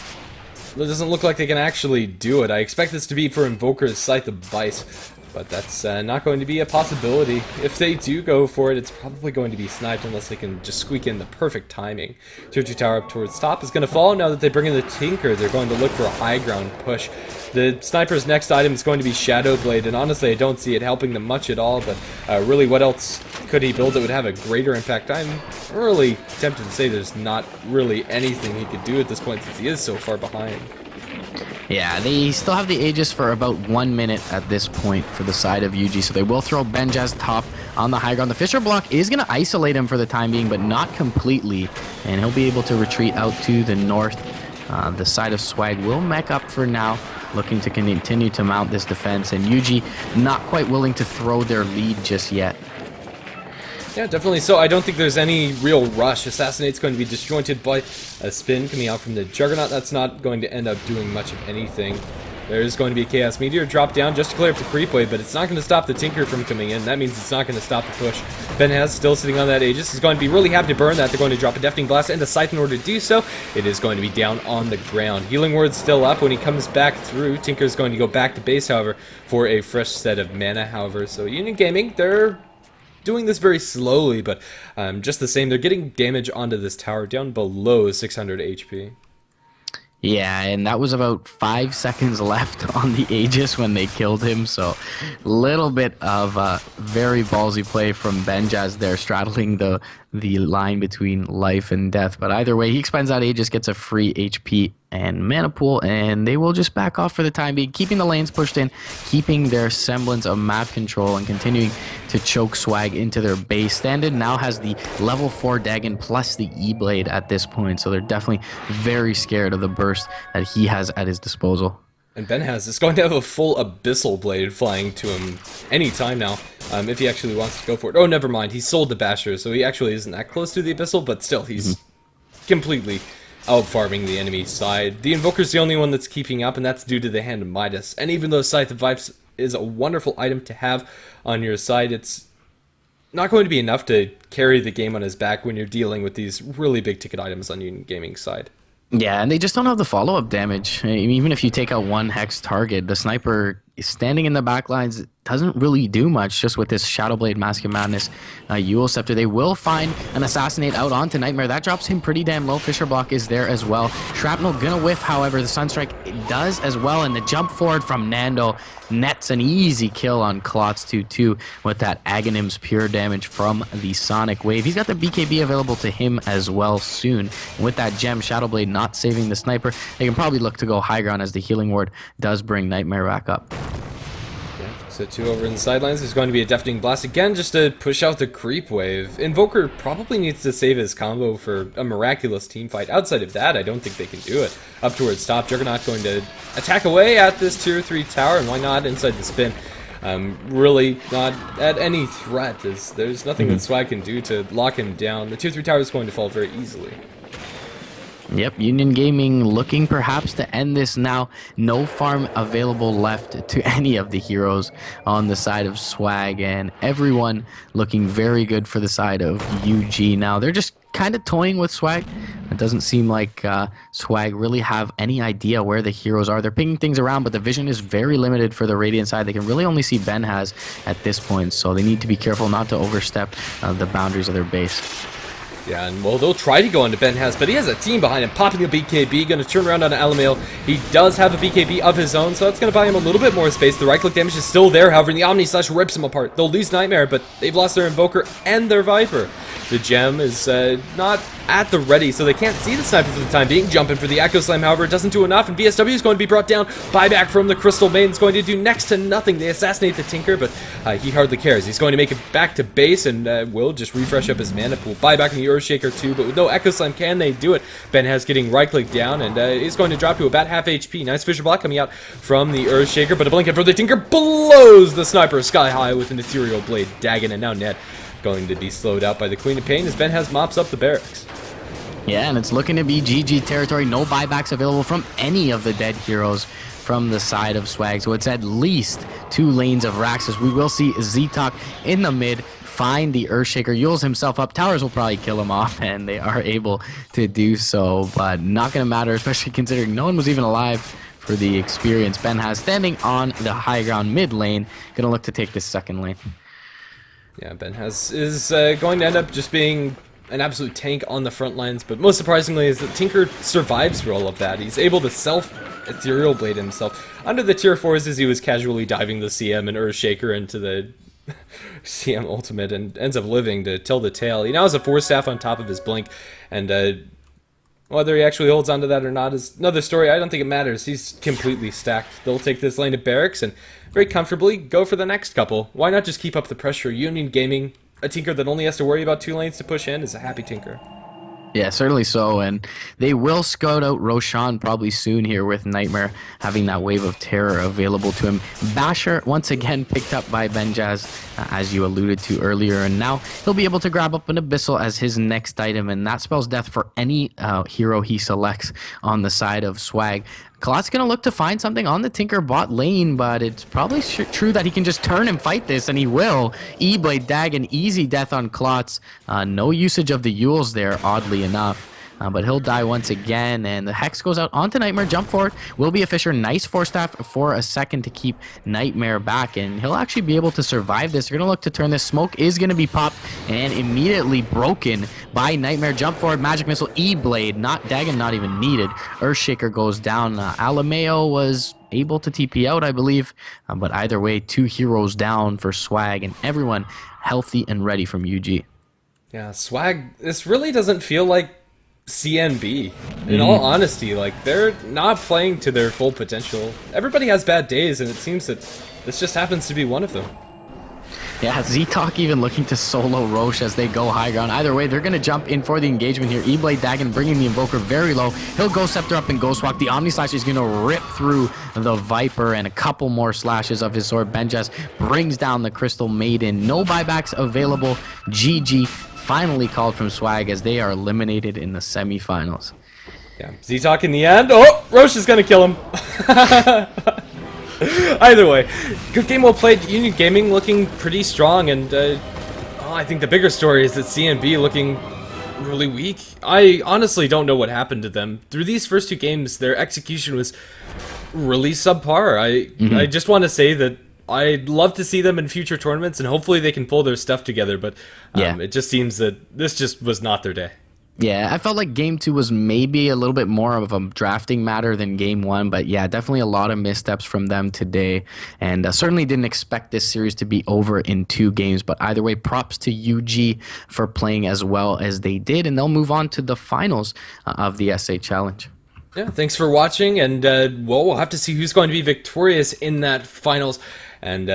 it doesn't look like they can actually do it. I expect this to be for Invoker's Scythe of Vice, but that's not going to be a possibility. If they do go for it, it's probably going to be sniped unless they can just squeak in the perfect timing. Tier 2 tower up towards top is going to fall. Now that they bring in the Tinker, they're going to look for a high ground push. The Sniper's next item is going to be Shadow Blade, and honestly I don't see it helping them much at all, but really what else could he build that would have a greater impact? I'm really tempted to say there's not really anything he could do at this point since he is so far behind. Yeah, they still have the Aegis for about 1 minute at this point for the side of UG, so they will throw Benjaz top on the high ground. The Fisher block is going to isolate him for the time being, but not completely, and he'll be able to retreat out to the north. The side of Swag will mech up for now, looking to continue to mount this defense, and UG not quite willing to throw their lead just yet. Yeah, definitely so. I don't think there's any real rush. Assassinate's going to be disjointed by a spin coming out from the Juggernaut. That's not going to end up doing much of anything. There's going to be a Chaos Meteor drop down just to clear up the creep wave, but it's not going to stop the Tinker from coming in. That means it's not going to stop the push. Ben has still sitting on that Aegis. He's going to be really happy to burn that. They're going to drop a Deafening Blast and a Scythe in order to do so. It is going to be down on the ground. Healing Word's still up. When he comes back through, Tinker's going to go back to base, however, for a fresh set of mana, however. So Union Gaming, they're doing this very slowly, but just the same, they're getting damage onto this tower down below 600 HP. Yeah, and that was about 5 seconds left on the Aegis when they killed him, so little bit of very ballsy play from Benjaz there, straddling the line between life and death. But either way, he expends that Aegis, gets a free HP and mana pool, and they will just back off for the time being, keeping the lanes pushed in, keeping their semblance of map control, and continuing to choke Swag into their base. Stand-in now has the level 4 Dagon plus the E-Blade at this point, so they're definitely very scared of the burst that he has at his disposal. And Ben is going to have a full Abyssal Blade flying to him anytime now, if he actually wants to go for it. Oh, never mind, he sold the Basher, so he actually isn't that close to the Abyssal, but still, he's completely out-farming the enemy side. The Invoker's the only one that's keeping up, and that's due to the Hand of Midas. And even though Scythe of Vibes is a wonderful item to have on your side, it's not going to be enough to carry the game on his back when you're dealing with these really big ticket items on Union Gaming's side. Yeah, and they just don't have the follow-up damage. Even if you take out one Hex target, the Sniper standing in the back lines doesn't really do much just with this Shadowblade, Mask of Madness, Eul Scepter. They will find an Assassinate out onto Nightmare. That drops him pretty damn low. Fisher block is there as well. Shrapnel gonna whiff, however. The Sunstrike does as well, and the jump forward from Nando nets an easy kill on Klotz 2-2 with that Aghanims pure damage from the Sonic Wave. He's got the BKB available to him as well soon. And with that gem, Shadowblade not saving the Sniper, they can probably look to go high ground as the Healing Ward does bring Nightmare back up. So 2 over in the sidelines. There's going to be a Deafening Blast again just to push out the creep wave. Invoker probably needs to save his combo for a miraculous team fight. Outside of that, I don't think they can do it. Up towards top, Juggernaut going to attack away at this tier 3 tower, and why not inside the spin? Really not at any threat, as there's nothing that Swag can do to lock him down. The tier 3 tower is going to fall very easily. Yep, Union Gaming looking perhaps to end this now. No farm available left to any of the heroes on the side of Swag, and everyone looking very good for the side of UG now. They're just kind of toying with Swag. It doesn't seem like Swag really have any idea where the heroes are. They're picking things around, but the vision is very limited for the Radiant side. They can really only see Ben has at this point, so they need to be careful not to overstep the boundaries of their base. Yeah, and well, they'll try to go into Ben Has, but he has a team behind him, popping a BKB, going to turn around on Alamail. He does have a BKB of his own, so that's going to buy him a little bit more space. The right-click damage is still there, however, and the Omni Slash rips him apart. They'll lose Nightmare, but they've lost their Invoker and their Viper. The gem is not at the ready, so they can't see the sniper for the time being. Jumping for the Echo Slam, however, it doesn't do enough, and VSW is going to be brought down. Buyback from the Crystal Maiden is going to do next to nothing. They assassinate the Tinker, but he hardly cares. He's going to make it back to base, and will just refresh up his mana pool. Buyback in the Earthshaker too, but with no Echo Slam, can they do it? Ben has getting right-click down, and he's going to drop to about half HP. Nice Fissure Block coming out from the Earthshaker, but a blanket for the Tinker blows the Sniper sky high with an Ethereal Blade. Dagon, and now Ned going to be slowed out by the Queen of Pain as Ben has mops up the barracks. Yeah, and it's looking to be GG territory. No buybacks available from any of the dead heroes from the side of Swag. So it's at least 2 lanes of Raxus. We will see Z-Talk in the mid find the Earthshaker, Yules himself up. Towers will probably kill him off, and they are able to do so, but not going to matter, especially considering no one was even alive for the experience Ben has standing on the high ground mid lane. Going to look to take this second lane. Yeah, Ben is going to end up just being an absolute tank on the front lines, but most surprisingly is that Tinker survives through all of that. He's able to self-Ethereal Blade himself. Under the tier 4s as he was casually diving the CM and Earthshaker into the CM ultimate and ends up living to tell the tale. He now has a 4-staff on top of his blink, and whether he actually holds onto that or not is another story. I don't think it matters. He's completely stacked. They'll take this lane at barracks and very comfortably go for the next couple. Why not just keep up the pressure? Union Gaming, a Tinker that only has to worry about 2 lanes to push in, is a happy Tinker. Yeah, certainly so, and they will scout out Roshan probably soon here with Nightmare having that wave of terror available to him. Basher, once again, picked up by Benjaz, as you alluded to earlier, and now he'll be able to grab up an Abyssal as his next item, and that spells death for any hero he selects on the side of Swag. Colot's going to look to find something on the Tinker bot lane, but it's probably true that he can just turn and fight this, and he will. E-Blade Dag, an easy death on Clots. No usage of the Yules there, oddly enough. But he'll die once again, and the Hex goes out onto Nightmare. Jump forward will be a Fissure. Nice 4-staff for a second to keep Nightmare back, and he'll actually be able to survive this. They're going to look to turn this. Smoke is going to be popped and immediately broken by Nightmare. Jump forward, Magic Missile, E-Blade, not Dagon, not even needed. Earthshaker goes down. Alameo was able to TP out, I believe, but either way, 2 heroes down for Swag, and everyone healthy and ready from UG. Yeah, Swag, this really doesn't feel like CNB. In all honesty, like, they're not playing to their full potential. Everybody has bad days, and it seems that this just happens to be one of them. Yeah, Z-Talk even looking to solo Roche as they go high ground. Either way, they're going to jump in for the engagement here. E-Blade Dagon bringing the Invoker very low. He'll go Scepter up and Ghost Walk. The Omni Slash is going to rip through the Viper, and a couple more slashes of his sword. Benjas brings down the Crystal Maiden. No buybacks available. GG finally called from Swag as they are eliminated in the semifinals. Yeah, Z-Talk in the end. Oh, Roche is going to kill him. Either way, good game well played. Union Gaming looking pretty strong, and I think the bigger story is that CNB looking really weak. I honestly don't know what happened to them. Through these first 2 games, their execution was really subpar. I just want to say that I'd love to see them in future tournaments, and hopefully they can pull their stuff together, but it just seems that this just was not their day. Yeah, I felt like Game 2 was maybe a little bit more of a drafting matter than Game 1, but yeah, definitely a lot of missteps from them today, and certainly didn't expect this series to be over in 2 games, but either way, props to UG for playing as well as they did, and they'll move on to the finals of the SA Challenge. Yeah, thanks for watching, and well, we'll have to see who's going to be victorious in that finals, and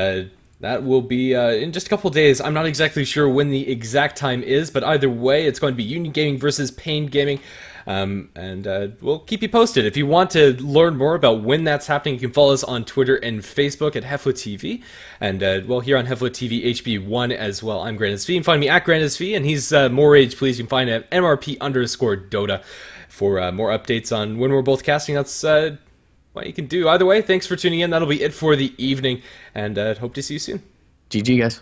that will be in just a couple days. I'm not exactly sure when the exact time is, but either way, it's going to be Union Gaming versus Pain Gaming, and we'll keep you posted. If you want to learn more about when that's happening, you can follow us on Twitter and Facebook at HeflaTV, and well, here on HeflaTV HB1 as well. I'm GrandisV. You can find me at GrandisV, and he's more rage please. You can find him at MRP_Dota for more updates on when we're both casting. That's what you can do. Either way, thanks for tuning in. That'll be it for the evening, and hope to see you soon. GG, guys.